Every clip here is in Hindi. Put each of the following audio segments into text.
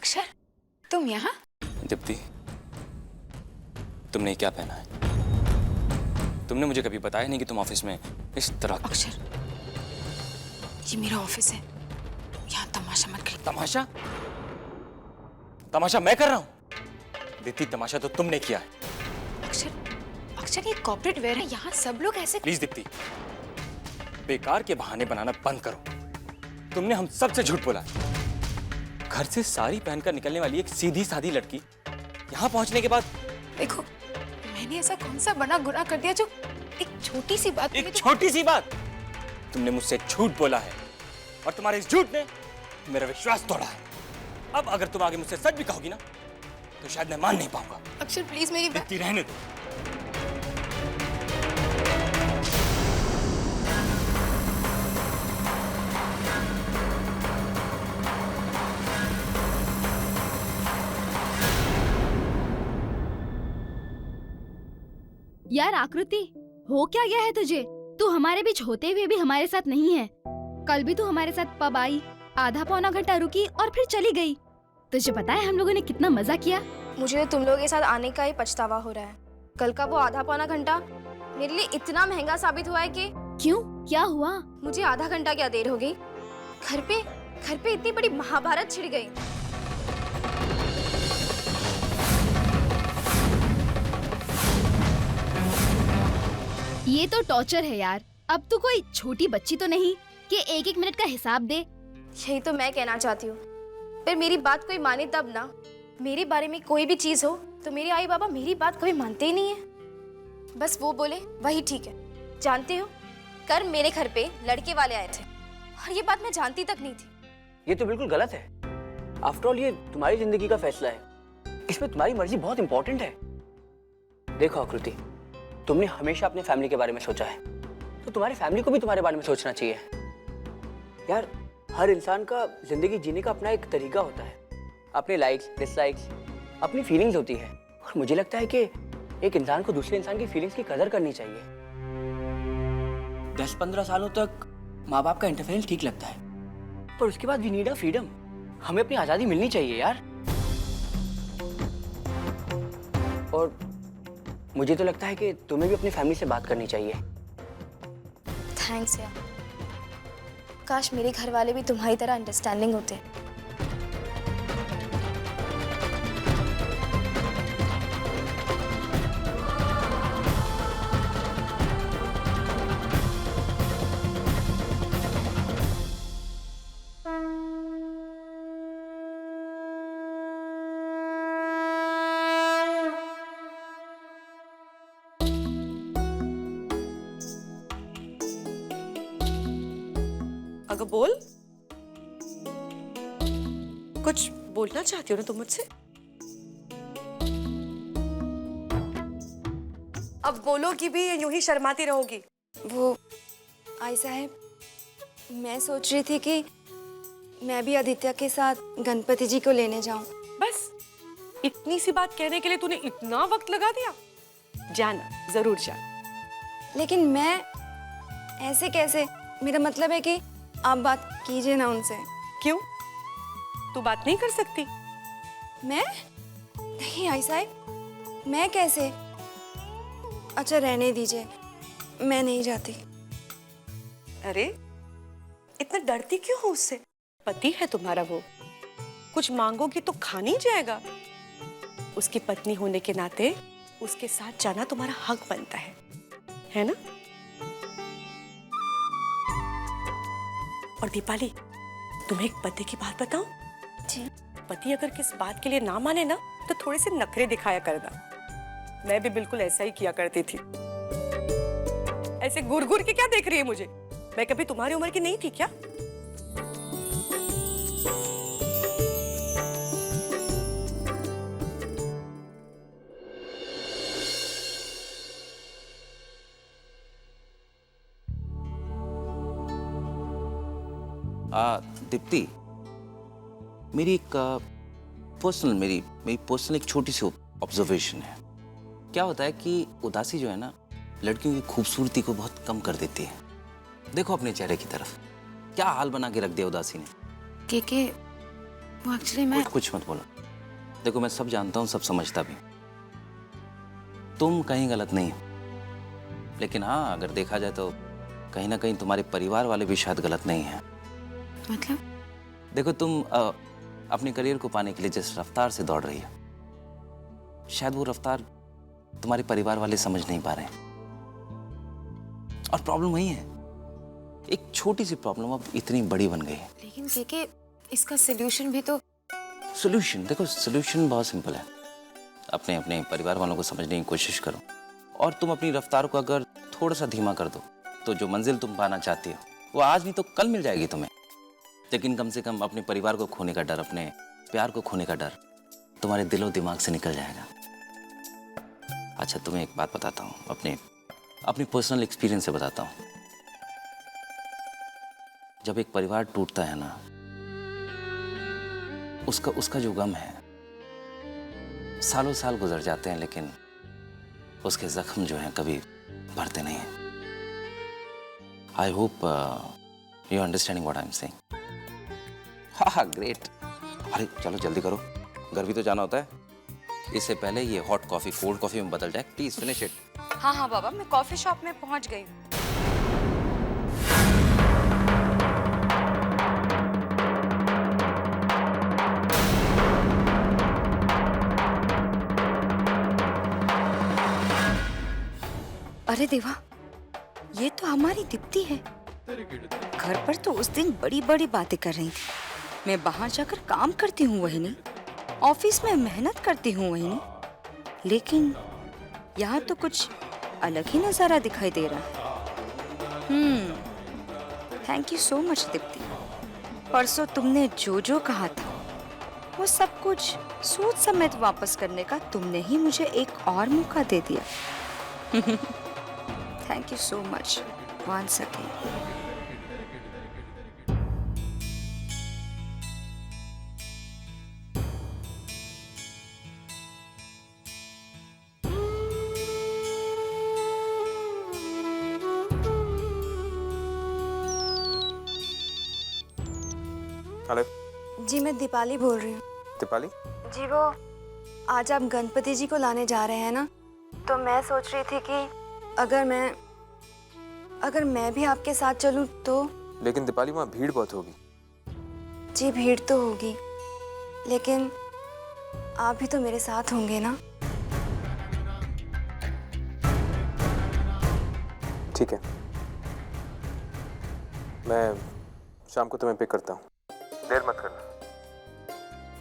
अक्षर, तुम यहाँ? दीप्ति, तुमने क्या पहना है? तुमने मुझे कभी बताया नहीं कि तुम ऑफिस में इस तरह। अक्षर, ये मेरा ऑफिस है, यहाँ तमाशा मत करो। तमाशा? तमाशा मैं कर रहा हूँ? दीप्ति, तमाशा तो तुमने किया है। अक्षर, अक्षर ये कॉर्पोरेट वेयर है, यहाँ सब लोग ऐसे। प्लीज दीप्ति, बेकार के बहाने बनाना बंद करो। तुमने हम सबसे झूठ बोला। घर से साड़ी पहनकर निकलने वाली एक सीधी सादी लड़की यहाँ पहुंचने के बाद। देखो, मैंने ऐसा कौन सा बड़ा गुनाह कर दिया जो एक छोटी सी बात। एक छोटी सी बात तुमने मुझसे झूठ बोला है और तुम्हारे इस झूठ ने मेरा विश्वास तोड़ा है। अब अगर तुम आगे मुझसे सच भी कहोगी ना तो शायद मैं मान नहीं पाऊंगा। अक्षर प्लीज मेरी बात। दीप्ति, रहने दो। यार आकृति, हो क्या गया है तुझे? तू हमारे बीच होते हुए भी हमारे साथ नहीं है। कल भी तू हमारे साथ पब आई, आधा पौना घंटा रुकी और फिर चली गई। तुझे पता है हम लोगों ने कितना मजा किया? मुझे तुम लोगों के साथ आने का ही पछतावा हो रहा है। कल का वो आधा पौना घंटा मेरे लिए इतना महंगा साबित हुआ है कि। क्यों, क्या हुआ? मुझे आधा घंटा क्या देर हो गई। घर पे इतनी बड़ी महाभारत छिड़ गई। ये तो टॉर्चर है यार। अब तू कोई छोटी बच्ची तो नहीं कि एक एक मिनट का हिसाब दे। यही तो मैं कहना चाहती हूँ, पर मेरी बात कोई माने तब ना। मेरे बारे में कोई भी चीज हो तो मेरे आई बाबा मेरी बात कभी मानते ही नहीं है। बस वो बोले वही ठीक है। जानते हो, कर मेरे घर पे लड़के वाले आए थे और ये बात मैं जानती तक नहीं थी। ये तो बिल्कुल गलत है। आफ्टर ऑल ये तुम्हारी जिंदगी का फैसला है, इसमें तुम्हारी मर्जी बहुत इंपॉर्टेंट है। देखो आकृति, तुमने हमेशा अपने फैमिली के बारे में सोचा है, तो तुम्हारी फैमिली को भी तुम्हारे बारे में सोचना चाहिए। यार, हर इंसान का जिंदगी जीने का अपना एक तरीका होता है। अपने लाइक्स, डिसलाइक्स, अपनी फीलिंग्स होती है और मुझे लगता है कि एक इंसान को दूसरे इंसान की फीलिंग्स की कदर करनी चाहिए। 10-15 सालों तक माँ बाप का इंटरफेरेंस ठीक लगता है, पर उसके बाद वी नीड अ फ्रीडम। हमें अपनी आजादी मिलनी चाहिए यार। और मुझे तो लगता है कि तुम्हें भी अपनी फैमिली से बात करनी चाहिए। थैंक्स यार। काश मेरे घर वाले भी तुम्हारी तरह अंडरस्टैंडिंग होते। अगर बोल, कुछ बोलना चाहती हो ना तुम मुझसे? अब बोलोगी भी या यूं ही शर्माती रहोगी? वो आई साहब, मैं सोच रही थी कि मैं भी आदित्य के साथ गणपति जी को लेने जाऊं। बस इतनी सी बात कहने के लिए तूने इतना वक्त लगा दिया? जाना, जरूर जा। लेकिन मैं ऐसे कैसे? मेरा मतलब है कि आप बात कीजिए ना उनसे। क्यों, तू बात नहीं कर सकती? मैं नहीं आई साहब, मैं कैसे? अच्छा रहने दीजिए, मैं नहीं जाती। अरे इतना डरती क्यों हो उससे? पति है तुम्हारा वो, कुछ मांगोगी तो खा नहीं जाएगा। उसकी पत्नी होने के नाते उसके साथ जाना तुम्हारा हक बनता है ना? और दीपाली, तुम्हें एक पति की बात बताऊं? जी। पति अगर किस बात के लिए ना माने ना तो थोड़े से नखरे दिखाया करना। मैं भी बिल्कुल ऐसा ही किया करती थी। ऐसे घूर घूर के क्या देख रही है मुझे? मैं कभी तुम्हारी उम्र की नहीं थी क्या? दीप्ति, मेरी एक पर्सनल एक छोटी सी ऑब्जर्वेशन है। क्या होता है कि उदासी जो है ना, लड़कियों की खूबसूरती को बहुत कम कर देती है। देखो अपने चेहरे की तरफ, क्या हाल बना के रख दिया उदासी ने। के वो एक्चुअली मैं कुछ मत बोलो। देखो मैं सब जानता हूँ, सब समझता भी हूँ। तुम कहीं गलत नहीं हो, लेकिन हाँ अगर देखा जाए तो कहीं ना कहीं तुम्हारे परिवार वाले भी शायद गलत नहीं है। मतलब देखो तुम अपने करियर को पाने के लिए जिस रफ्तार से दौड़ रही हो, शायद वो रफ्तार तुम्हारे परिवार वाले समझ नहीं पा रहे हैं। और प्रॉब्लम वही है, एक छोटी सी प्रॉब्लम अब इतनी बड़ी बन गई है। लेकिन के इसका सोल्यूशन भी तो सोल्यूशन देखो, सोल्यूशन बहुत सिंपल है। अपने अपने परिवार वालों को समझने की कोशिश करो, और तुम अपनी रफ्तार को अगर थोड़ा सा धीमा कर दो तो जो मंजिल तुम पाना चाहती हो वो आज नहीं तो कल मिल जाएगी तुम्हें। लेकिन कम से कम अपने परिवार को खोने का डर, अपने प्यार को खोने का डर तुम्हारे दिलो दिमाग से निकल जाएगा। अच्छा तुम्हें एक बात बताता हूँ, अपने पर्सनल एक्सपीरियंस से बताता हूँ। जब एक परिवार टूटता है ना, उसका जो गम है, सालों साल गुजर जाते हैं लेकिन उसके जख्म जो हैं कभी भरते नहीं हैं। I hope you understanding what I am saying. हाँ ग्रेट। अरे चलो जल्दी करो, घर भी तो जाना होता है। इससे पहले ये हॉट कॉफी कोल्ड कॉफी में बदल जाए, प्लीज फिनिश इट। हाँ हाँ बाबा, मैं कॉफी शॉप में पहुंच गई हूँ। अरे देवा, ये तो हमारी दीप्ति है। घर पर तो उस दिन बड़ी बड़ी बातें कर रही थी। मैं बाहर जाकर काम करती हूँ वही नहीं, ऑफिस में मेहनत करती हूँ वही नहीं, लेकिन यहाँ तो कुछ अलग ही नजारा दिखाई दे रहा है। Thank you so much Deepti. परसों तुमने जो जो कहा था वो सब कुछ सूद समेत वापस करने का तुमने ही मुझे एक और मौका दे दिया। Thank you so much once again. Hello ji मैं दीपाली बोल रही हूँ। दीपाली, जी वो आज आप गणपति जी को लाने जा रहे हैं ना, तो मैं सोच रही थी कि अगर मैं भी आपके साथ चलूं तो। लेकिन दीपाली वहाँ भीड़ बहुत होगी। जी भीड़ तो होगी, लेकिन आप भी तो मेरे साथ होंगे ना। ठीक है, मैं शाम को तुम्हें पिक करता हूँ, देर मत करना।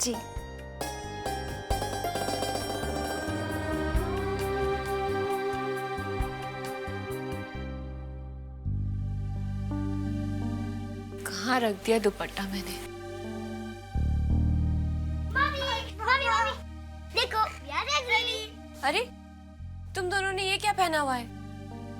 जी कहाँ रख दिया दुपट्टा मैंने? देखो यार अरे तुम दोनों ने ये क्या पहना हुआ है?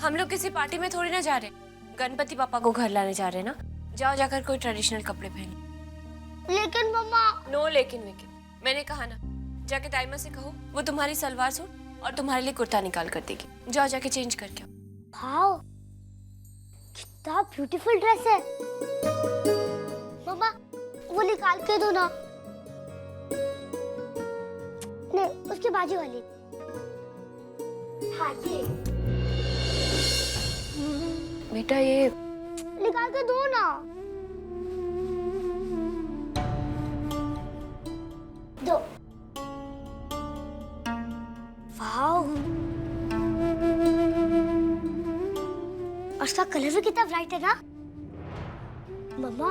हम लोग किसी पार्टी में थोड़ी ना जा रहे, गणपति पापा को घर लाने जा रहे ना। जाओ जाकर कोई ट्रेडिशनल कपड़े पहनो। लेकिन मम्मा। नो लेकिन वेकिन, मैंने कहा ना, जाके दाइमा से कहो वो तुम्हारी सलवार सूट और तुम्हारे लिए कुर्ता निकाल कर देगी। जाओ जाके चेंज करके आओ। वाओ, कितना ब्यूटीफुल ड्रेस है। मम्मा वो निकाल के दो ना। नहीं, उसके बाजू वाली। हाँ ये। बेटा ये निकाल के दो ना। दो। वाओ, उसका कलर भी कितना ब्राइट है ना। मम्मा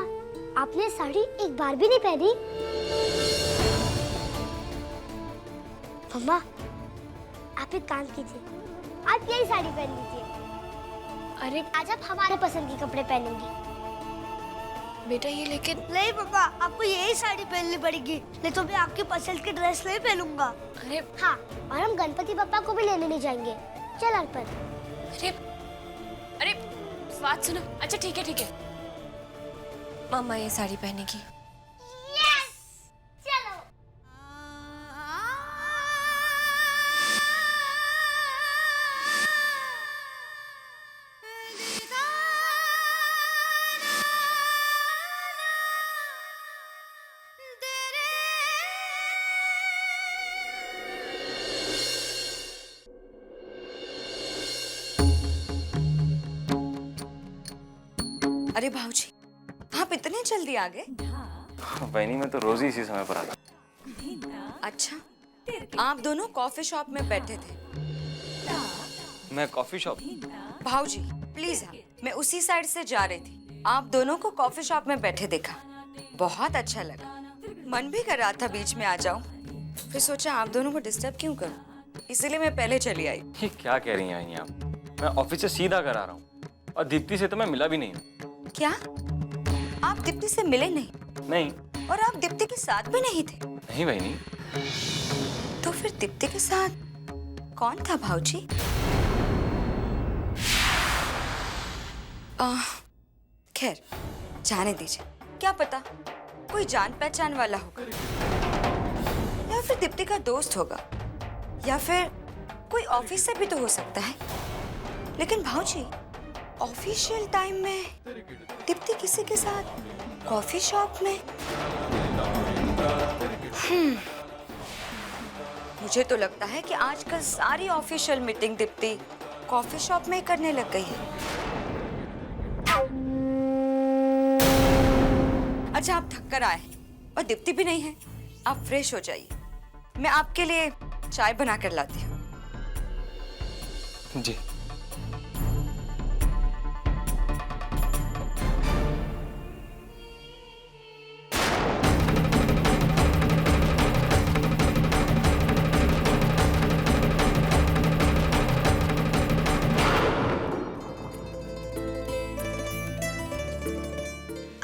आपने साड़ी एक बार भी नहीं पहनी। मम्मा आप एक काम कीजिए, आप यही साड़ी पहन लीजिए। अरे आज आप हमारे पसंद के कपड़े पहनेंगी। बेटा ये लेकिन नहीं पापा, आपको यही साड़ी पहननी पड़ेगी, नहीं तो मैं आपकी पसंद की ड्रेस नहीं पहनूंगा। अरे हाँ, और हम गणपति पापा को भी लेने नहीं जाएंगे। चल अर्पण। अरे अरे बात सुनो। अच्छा ठीक है, मम्मा ये साड़ी पहनेगी। यस, चलो। तेरे अरे भाऊजी, आप इतने जल्दी आ गए? बहनी मैं तो रोज ही इसी समय पर आता। अच्छा, आप दोनों कॉफी शॉप में बैठे थे। मैं कॉफी शॉप? भाऊजी प्लीज, मैं उसी साइड से जा रही थी, आप दोनों को कॉफी शॉप में बैठे देखा, बहुत अच्छा लगा। मन भी कर रहा था बीच में आ जाऊं, फिर सोचा आप दोनों को डिस्टर्ब क्यों करूं, इसीलिए मैं पहले चली आई। ये क्या कह रही हैं आप? मैं ऑफिस से सीधा घर आ रहा हूँ और दीप्ति से तो मैं मिला भी नहीं हूँ। क्या आप दीप्ति से मिले नहीं? नहीं। और आप दीप्ति के साथ भी नहीं थे? नहीं बहनी। तो फिर दीप्ति के साथ कौन था भाऊजी? खैर जाने दीजिए, क्या पता कोई जान पहचान वाला होगा, या फिर दीप्ति का दोस्त होगा, या फिर कोई ऑफिस से भी तो हो सकता है। लेकिन भाऊजी ऑफिशियल टाइम में दीप्ति किसी के साथ कॉफी शॉप में? मुझे तो लगता है कि आजकल सारी official meeting Deepti coffee shop में ही करने लग गई है। अच्छा, आप थक कर आए और दीप्ति भी नहीं है, आप फ्रेश हो जाइए, मैं आपके लिए चाय बना कर लाती हूँ। जी।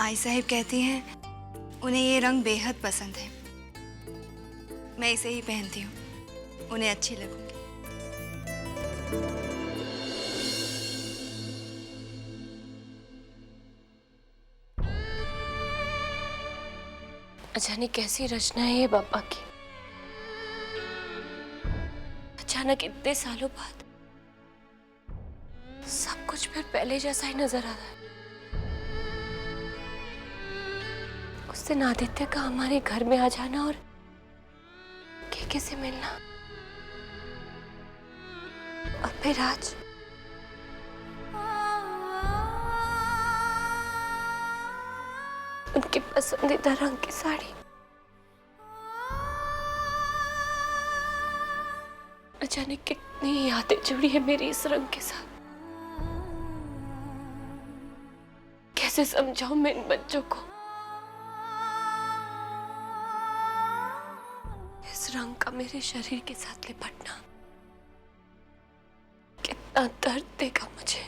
आई साहिब कहती हैं उन्हें ये रंग बेहद पसंद है, मैं इसे ही पहनती हूँ, उन्हें अच्छी लगूंगी। जाने कैसी रचना है ये बाबा की। अचानक इतने सालों बाद सब कुछ फिर पहले जैसा ही नजर आ रहा है। उस दिन आदित्य का हमारे घर में आ जाना और केके से मिलना, और फिर आज उनकी पसंदीदा रंग की साड़ी। न जाने कितनी यादें जुड़ी है मेरी इस रंग के साथ। कैसे समझाऊं मैं इन बच्चों को, इस रंग का मेरे शरीर के साथ लिपटना कितना दर्द देगा मुझे।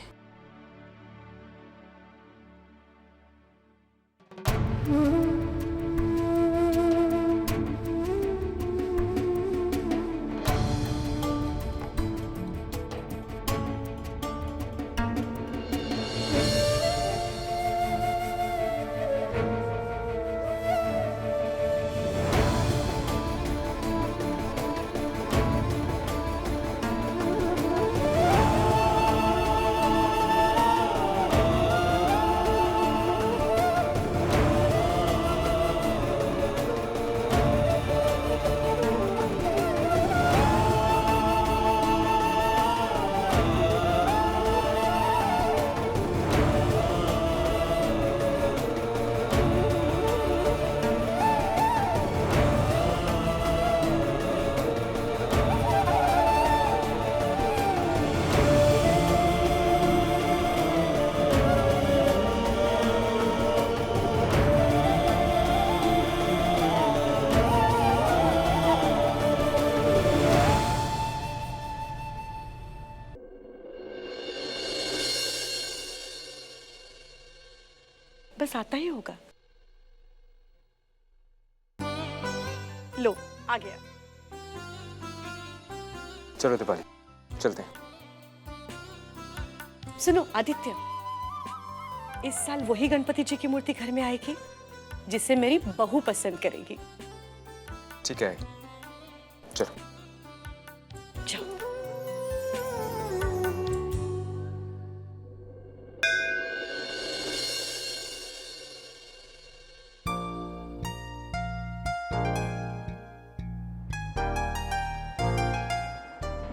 बस आता ही होगा। लो आ गया। चलो दीपाली, चलते हैं। सुनो आदित्य, इस साल वही गणपति जी की मूर्ति घर में आएगी जिसे मेरी बहू पसंद करेगी। ठीक है, चलो। जाओ।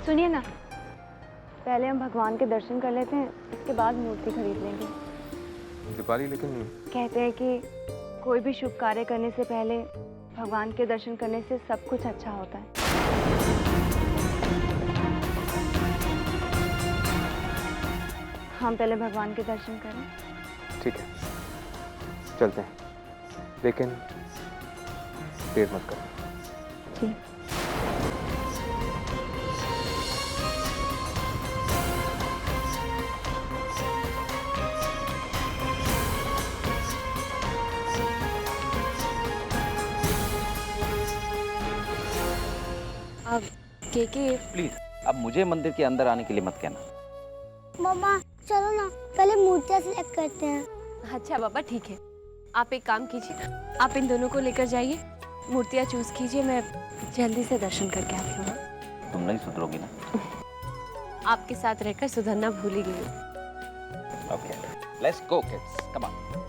सुनिए ना, पहले हम भगवान के दर्शन कर लेते हैं, इसके बाद मूर्ति खरीद लेंगे। दीपाली लेकिन कहते हैं कि कोई भी शुभ कार्य करने से पहले भगवान के दर्शन करने से सब कुछ अच्छा होता है। हम पहले भगवान के दर्शन करें। ठीक है, चलते हैं, लेकिन देर मत करो। जी। अब के प्लीज अब मुझे मंदिर के अंदर आने के लिए मत कहना। मम्मा चलो ना, पहले मूर्तियाँ सिलेक्ट करते हैं। अच्छा बाबा ठीक है, आप एक काम कीजिए, आप इन दोनों को लेकर जाइए, मूर्तियाँ चूज कीजिए, मैं जल्दी से दर्शन करके आती हूँ। तुम नहीं सुधरोगी ना? आपके साथ रहकर सुधरना भूल ही गई हूँ। Okay, let's go kids, come on.